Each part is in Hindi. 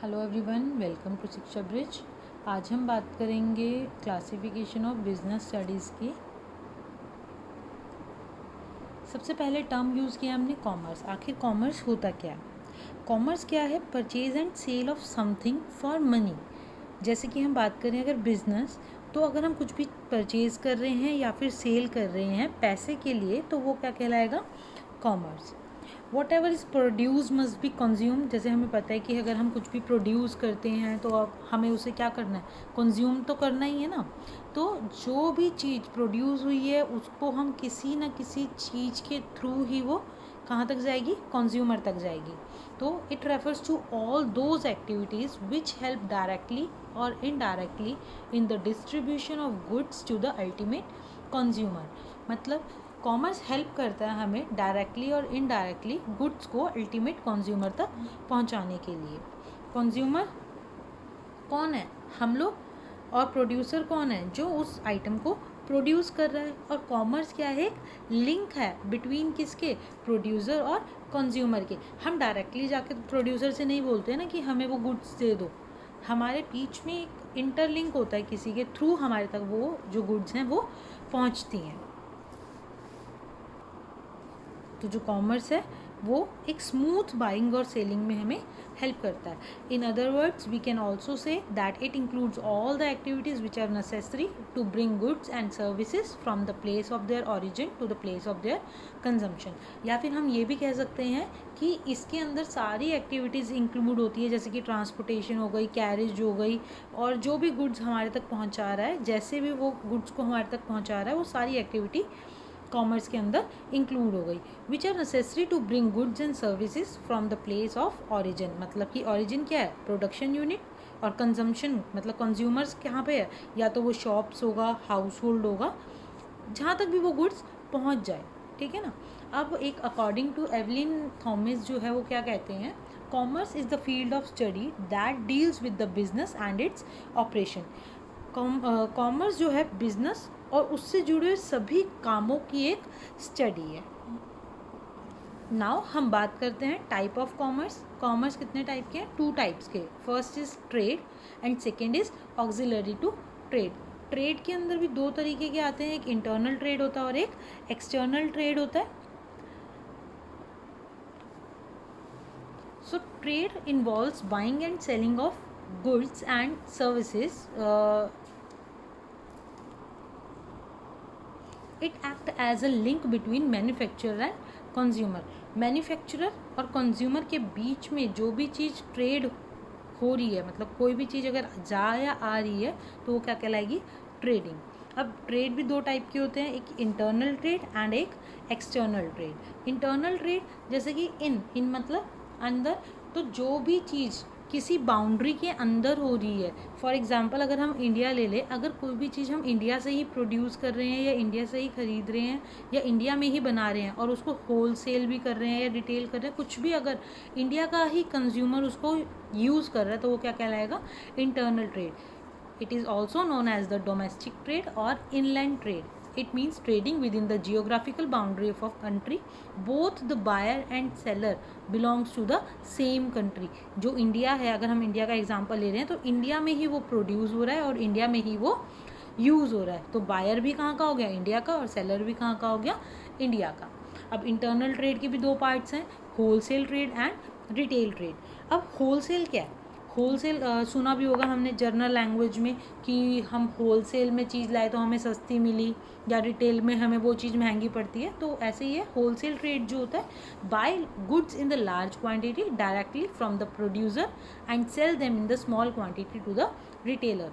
हेलो एवरीवन, वेलकम टू शिक्षा ब्रिज। आज हम बात करेंगे क्लासिफिकेशन ऑफ बिजनेस स्टडीज़ की। सबसे पहले टर्म यूज़ किया हमने कॉमर्स। आखिर कॉमर्स होता क्या है? कॉमर्स क्या है? Purchase and sale of something for money. जैसे कि हम बात करें अगर बिजनेस, तो अगर हम कुछ भी परचेज कर रहे हैं या फिर सेल कर रहे हैं पैसे के लिए, तो वो क्या कहलाएगा? Commerce. What ever is produce must be consume. जैसे हमें पता है कि अगर हम कुछ भी प्रोड्यूस करते हैं तो अब हमें उसे क्या करना है? कंज्यूम तो करना ही है ना। तो जो भी चीज़ प्रोड्यूस हुई है उसको हम किसी न किसी चीज़ के थ्रू ही वो कहाँ तक जाएगी? कंज्यूमर तक जाएगी। तो it refers to all those activities which help directly और indirectly in the distribution of goods to the ultimate consumer. मतलब कॉमर्स हेल्प करता है हमें डायरेक्टली और इनडायरेक्टली गुड्स को अल्टीमेट कंज्यूमर तक पहुंचाने के लिए। कंज्यूमर कौन है? हम लोग। और प्रोड्यूसर कौन है? जो उस आइटम को प्रोड्यूस कर रहा है। और कॉमर्स क्या है? एक लिंक है बिटवीन किसके? प्रोड्यूसर और कंज्यूमर के। हम डायरेक्टली जाके प्रोड्यूसर से नहीं बोलते हैं ना कि हमें वो गुड्स दे दो। हमारे बीच में एक इंटरलिंक होता है, किसी के थ्रू हमारे तक वो जो गुड्स हैं वो पहुंचती हैं। तो जो कॉमर्स है वो एक स्मूथ बाइंग और सेलिंग में हमें हेल्प करता है। In other words we can also say that it includes all the activities which are necessary to bring goods and services from the place of their origin to the place of their consumption. या फिर हम ये भी कह सकते हैं कि इसके अंदर सारी एक्टिविटीज़ इंक्लूड होती है, जैसे कि ट्रांसपोर्टेशन हो गई, कैरेज हो गई, और जो भी गुड्स हमारे तक पहुँचा रहा है, जैसे भी वो गुड्स को हमारे तक पहुँचा रहा है, वो सारी एक्टिविटी कॉमर्स के अंदर इंक्लूड हो गई। Which are necessary to bring goods and services from the place of origin. मतलब कि ऑरिजिन क्या है? Production unit. और कंजम्पशन मतलब कंज्यूमर्स कहाँ पे है? या तो वो शॉप्स होगा, हाउस होल्ड होगा, जहाँ तक भी वो गुड्स पहुँच जाए। ठीक है ना। अब एक अकॉर्डिंग टू एवलिन थॉमस जो है वो क्या कहते हैं? Commerce is the field of study that deals with the business and its operation. Commerce जो है बिजनेस और उससे जुड़े सभी कामों की एक स्टडी है। नाउ हम बात करते हैं टाइप ऑफ कॉमर्स। कॉमर्स कितने टाइप के हैं? 2 टाइप्स के। First is trade and second is auxiliary to trade. Trade के अंदर भी 2 तरीके के आते हैं, एक इंटरनल ट्रेड होता है और एक एक्सटर्नल ट्रेड होता है। So trade involves buying and selling of goods and services. It act as a link between manufacturer and consumer. Manufacturer और कंज्यूमर के बीच में जो भी चीज़ ट्रेड हो रही है, मतलब कोई भी चीज़ अगर जा या आ रही है, तो वो क्या कहलाएगी? ट्रेडिंग। अब ट्रेड भी 2 टाइप के होते हैं, एक इंटरनल ट्रेड एंड एक एक्सटर्नल ट्रेड। इंटरनल ट्रेड जैसे कि इन मतलब अंदर, तो जो भी चीज़ किसी बाउंड्री के अंदर हो रही है। फॉर एग्जांपल अगर हम इंडिया ले लें, अगर कोई भी चीज़ हम इंडिया से ही प्रोड्यूस कर रहे हैं या इंडिया से ही ख़रीद रहे हैं या इंडिया में ही बना रहे हैं और उसको होल सेल भी कर रहे हैं या रिटेल कर रहे हैं, कुछ भी अगर इंडिया का ही कंज्यूमर उसको यूज़ कर रहा है, तो वो क्या कहलाएगा? Internal trade. It is also known as the domestic trade और inland trade. It means trading within the geographical boundary of a country. Both the buyer and seller belongs to the same country. जो इंडिया है, अगर हम इंडिया का एग्जांपल ले रहे हैं, तो इंडिया में ही वो प्रोड्यूस हो रहा है और इंडिया में ही वो यूज़ हो रहा है। तो बायर भी कहाँ का हो गया? इंडिया का। और सेलर भी कहाँ का हो गया? इंडिया का। अब इंटरनल ट्रेड के भी 2 पार्ट्स हैं, wholesale trade and retail trade. अब होलसेल क्या है? होलसेल सुना भी होगा हमने जनरल लैंग्वेज में कि हम होलसेल में चीज़ लाए तो हमें सस्ती मिली, या रिटेल में हमें वो चीज़ महंगी पड़ती है। तो ऐसे ही है होलसेल ट्रेड जो होता है, buy goods in the large quantity directly from the producer and sell them in the small quantity to the retailer.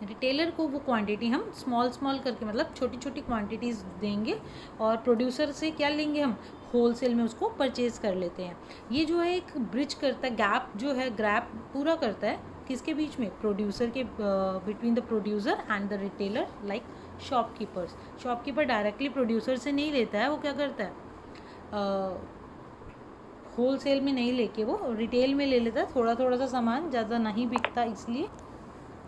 Retailer को वो क्वांटिटी हम स्मॉल करके, मतलब छोटी छोटी क्वांटिटीज़ देंगे, और प्रोड्यूसर से क्या लेंगे? हम होलसेल में उसको परचेज़ कर लेते हैं। ये जो है एक ब्रिज करता है, गैप जो है गैप पूरा करता है किसके बीच में? प्रोड्यूसर के, between the producer and the retailer, like shopkeepers. Shopkeeper directly producer से नहीं लेता है, वो क्या करता है? होलसेल में नहीं लेके वो रिटेल में ले लेता है, थोड़ा थोड़ा सा सामान, ज़्यादा नहीं बिकता इसलिए।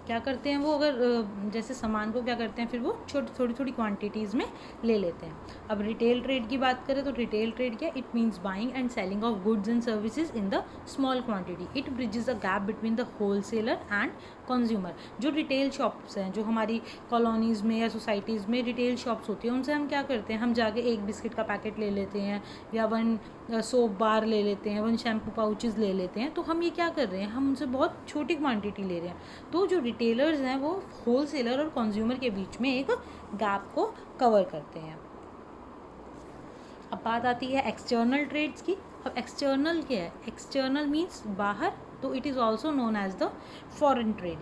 क्या करते हैं वो, अगर जैसे सामान को क्या करते हैं फिर वो थोड़ी थोड़ी क्वांटिटीज़ में ले लेते हैं. अब रिटेल ट्रेड की बात करें तो रिटेल ट्रेड क्या, it means buying and selling of goods and services in the small quantity. It bridges the gap between the wholesaler and consumer. जो रिटेल शॉप्स हैं, जो हमारी कॉलोनीज़ में या सोसाइटीज़ में रिटेल शॉप्स होती हैं, उनसे हम क्या करते हैं, हम जाके एक बिस्किट का पैकेट ले लेते हैं या 1 सोप बार ले लेते हैं, 1 शैम्पू पाउचेस ले लेते हैं. तो हम ये क्या कर रहे हैं, हम उनसे बहुत छोटी क्वांटिटी ले रहे हैं. तो जो रिटेलर्स हैं वो होलसेलर और कंज्यूमर के बीच में एक गैप को कवर करते हैं. अब बात आती है एक्सटर्नल ट्रेड्स की. अब एक्सटर्नल क्या है, एक्सटर्नल मीन्स बाहर, तो it is also known as the foreign trade.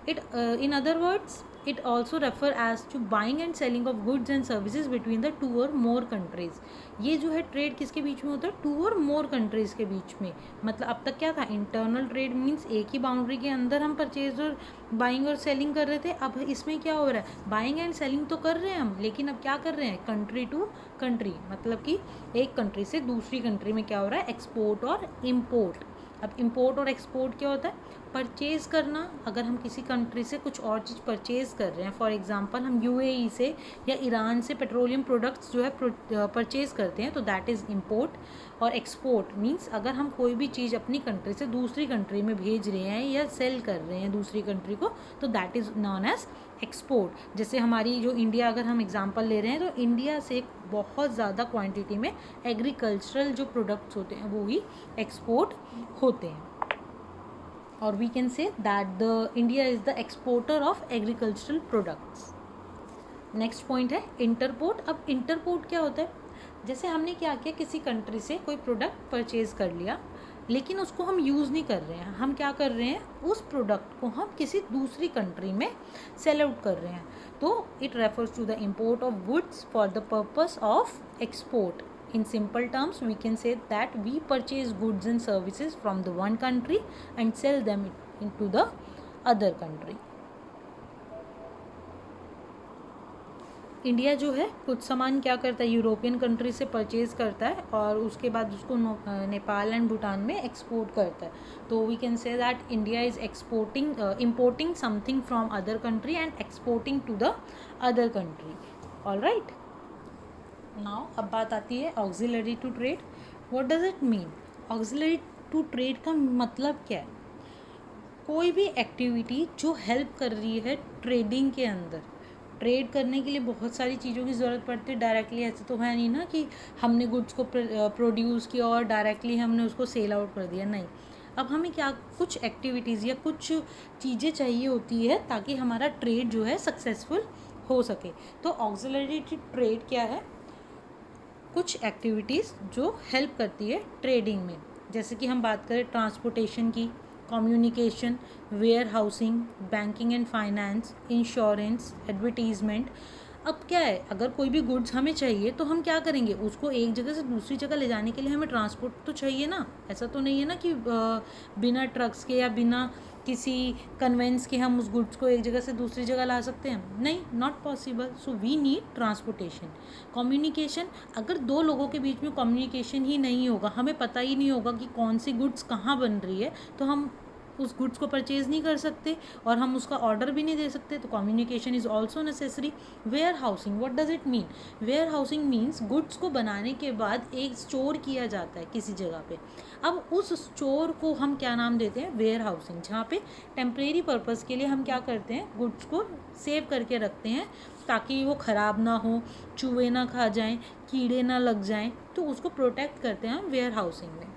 It in other words it also refer as to buying and selling of goods and services between the 2 or more countries. ये जो है ट्रेड किसके बीच में होता है, 2 और more countries के बीच में. मतलब अब तक क्या था, इंटरनल ट्रेड मीन्स एक ही बाउंड्री के अंदर हम परचेज और बाइंग और सेलिंग कर रहे थे. अब इसमें क्या हो रहा है, बाइंग एंड सेलिंग तो कर रहे हैं हम, लेकिन अब क्या कर रहे हैं, कंट्री टू कंट्री, मतलब कि एक कंट्री से दूसरी कंट्री में क्या हो रहा है, एक्सपोर्ट और इम्पोर्ट. अब इम्पोर्ट और एक्सपोर्ट क्या होता है, परचेज़ करना. अगर हम किसी कंट्री से कुछ और चीज़ परचेज़ कर रहे हैं, फॉर एग्जांपल हम यूएई से या ईरान से पेट्रोलियम प्रोडक्ट्स जो है परचेज़ करते हैं, तो दैट इज़ इम्पोर्ट. और एक्सपोर्ट मींस अगर हम कोई भी चीज़ अपनी कंट्री से दूसरी कंट्री में भेज रहे हैं या सेल कर रहे हैं दूसरी कंट्री को, तो that is known as export. जैसे हमारी जो इंडिया, अगर हम एग्जांपल ले रहे हैं, तो इंडिया से बहुत ज़्यादा क्वांटिटी में एग्रीकल्चरल जो प्रोडक्ट्स होते हैं वो ही एक्सपोर्ट होते हैं. और we can say that the India is the exporter of agricultural products. Next point है इंटरपोर्ट. अब इंटरपोर्ट क्या होता है, जैसे हमने क्या किया, किसी कंट्री से कोई प्रोडक्ट परचेज़ कर लिया, लेकिन उसको हम यूज़ नहीं कर रहे हैं. हम क्या कर रहे हैं, उस प्रोडक्ट को हम किसी दूसरी कंट्री में सेल आउट कर रहे हैं. तो it refers to the import of goods for the purpose of export. In simple terms, we can say that we purchase goods and services from the one country and sell them into the other country. India जो है कुछ सामान क्या करता है, यूरोपियन कंट्री से परचेज़ करता है और उसके बाद उसको नेपाल एंड भूटान में एक्सपोर्ट करता है. तो we can say that India is importing something from other country and exporting to the other country. All right. Now अब बात आती है auxiliary to trade. What does it mean, auxiliary to trade का मतलब क्या है, कोई भी एक्टिविटी जो हेल्प कर रही है ट्रेडिंग के अंदर. ट्रेड करने के लिए बहुत सारी चीज़ों की ज़रूरत पड़ती है. डायरेक्टली ऐसे तो है नहीं ना कि हमने गुड्स को प्रोड्यूस किया और डायरेक्टली हमने उसको सेल आउट कर दिया, नहीं. अब हमें क्या, कुछ एक्टिविटीज़ या कुछ चीज़ें चाहिए होती है ताकि हमारा ट्रेड जो है सक्सेसफुल हो सके. तो ऑक्सिलरी टू ट्रेड क्या है, कुछ एक्टिविटीज़ जो हेल्प करती है ट्रेडिंग में. जैसे कि हम बात करें ट्रांसपोर्टेशन की, communication, warehousing, banking and finance, insurance, advertisement. अब क्या है, अगर कोई भी गुड्स हमें चाहिए तो हम क्या करेंगे, उसको एक जगह से दूसरी जगह ले जाने के लिए हमें ट्रांसपोर्ट तो चाहिए ना. ऐसा तो नहीं है ना कि बिना ट्रक्स के या बिना किसी कन्वेंस के हम उस गुड्स को एक जगह से दूसरी जगह ला सकते हैं, नहीं, not possible. So we need transportation. Communication, अगर 2 लोगों के बीच में कम्युनिकेशन ही नहीं होगा, हमें पता ही नहीं होगा कि कौन सी गुड्स कहाँ बन रही है, तो हम उस गुड्स को परचेज़ नहीं कर सकते और हम उसका ऑर्डर भी नहीं दे सकते. तो communication is also necessary. Warehousing, what does it mean, warehousing means goods को बनाने के बाद एक स्टोर किया जाता है किसी जगह पे. अब उस स्टोर को हम क्या नाम देते हैं, वेयर हाउसिंग, जहाँ पे टेम्परेरी पर्पज़ के लिए हम क्या करते हैं, गुड्स को सेव करके रखते हैं ताकि वो ख़राब ना हो, चूहे ना खा जाएँ, कीड़े ना लग जाएँ, तो उसको प्रोटेक्ट करते हैं हम वेयर हाउसिंग में.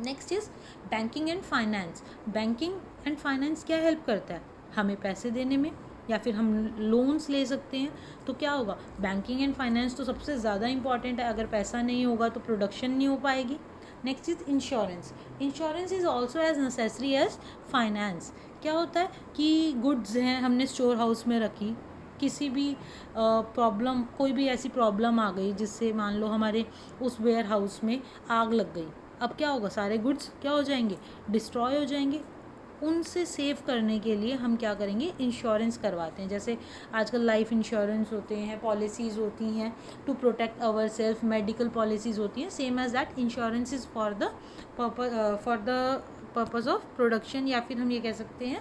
Next is banking and finance. Banking and finance क्या हेल्प करता है, हमें पैसे देने में, या फिर हम लोन्स ले सकते हैं. तो क्या होगा, बैंकिंग एंड फाइनेंस तो सबसे ज़्यादा इंपॉर्टेंट है. अगर पैसा नहीं होगा तो प्रोडक्शन नहीं हो पाएगी. Next is insurance. Insurance is also as necessary as finance. क्या होता है कि गुड्स हैं हमने स्टोर हाउस में रखी, किसी भी प्रॉब्लम, कोई भी ऐसी प्रॉब्लम आ गई जिससे मान लो हमारे उस वेयर हाउस में आग लग गई. अब क्या होगा, सारे गुड्स क्या हो जाएंगे, डिस्ट्रॉय हो जाएंगे. उनसे सेव करने के लिए हम क्या करेंगे, इंश्योरेंस करवाते हैं. जैसे आजकल लाइफ इंश्योरेंस होते हैं, पॉलिसीज़ होती हैं to protect our self, medical policies होती हैं. Same as that insurance is for the purpose of production, या फिर हम ये कह सकते हैं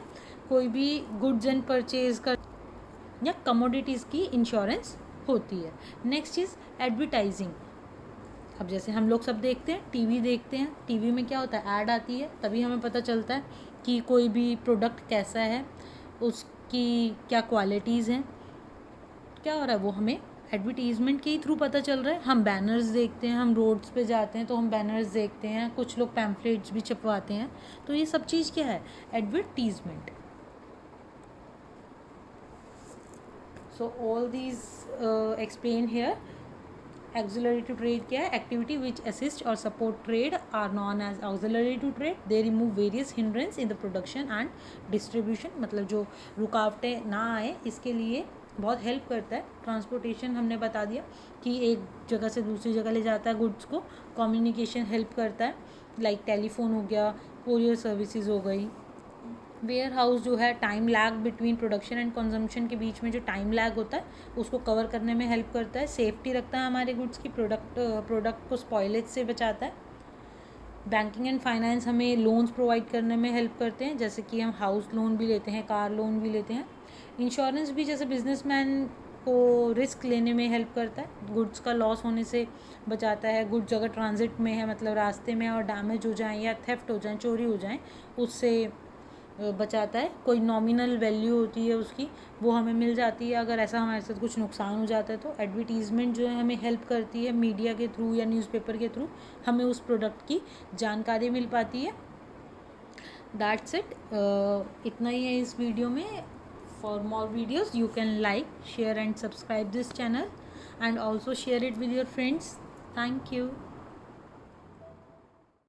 कोई भी गुड्स एंड परचेज का या कमोडिटीज़ की इंश्योरेंस होती है। Next is advertising. अब जैसे हम लोग सब देखते हैं, टीवी देखते हैं, टीवी में क्या होता है, ऐड आती है, तभी हमें पता चलता है कि कोई भी प्रोडक्ट कैसा है, उसकी क्या क्वालिटीज़ हैं, क्या हो रहा है, वो हमें एडवर्टीज़मेंट के ही थ्रू पता चल रहा है। हम बैनर्स देखते हैं, हम रोड्स पे जाते हैं तो हम बैनर्स देखते हैं, कुछ लोग पैम्फलेट्स भी छपवाते हैं, तो ये सब चीज़ क्या है, advertisement. So all these explain here. Auxiliary to trade क्या है, एक्टिविटी विच असिस्ट और support trade are known as auxiliary to trade। They remove various hindrance in the production and distribution, मतलब जो रुकावटें ना आए इसके लिए बहुत हेल्प करता है। ट्रांसपोर्टेशन हमने बता दिया कि एक जगह से दूसरी जगह ले जाता है गुड्स को। कम्युनिकेशन हेल्प करता है, लाइक टेलीफोन हो गया, कोरियर सर्विसेज हो गई। वेयर हाउस जो है, time lag between production and consumption के बीच में जो टाइम लैग होता है उसको कवर करने में हेल्प करता है। सेफ्टी रखता है हमारे गुड्स की, प्रोडक्ट को स्पॉइलेज से बचाता है। बैंकिंग एंड फाइनेंस हमें लोन्स प्रोवाइड करने में हेल्प करते हैं, जैसे कि हम हाउस लोन भी लेते हैं, कार लोन भी लेते हैं। इंश्योरेंस भी जैसे बिजनेसमैन को रिस्क लेने में हेल्प करता है, गुड्स का लॉस होने से बचाता है। गुड्स अगर ट्रांजिट में है, मतलब रास्ते में और डैमेज हो जाएं या थेफ्ट हो जाएं, चोरी हो जाएं, उससे बचाता है। कोई नॉमिनल वैल्यू होती है उसकी, वो हमें मिल जाती है अगर ऐसा हमारे साथ कुछ नुकसान हो जाता है तो। एडवर्टीज़मेंट जो है हमें हेल्प करती है, मीडिया के थ्रू या न्यूज़पेपर के थ्रू हमें उस प्रोडक्ट की जानकारी मिल पाती है। दैट्स इट, इतना ही है इस वीडियो में। For more videos you can like, share and subscribe this channel, and also share it with your friends. Thank you.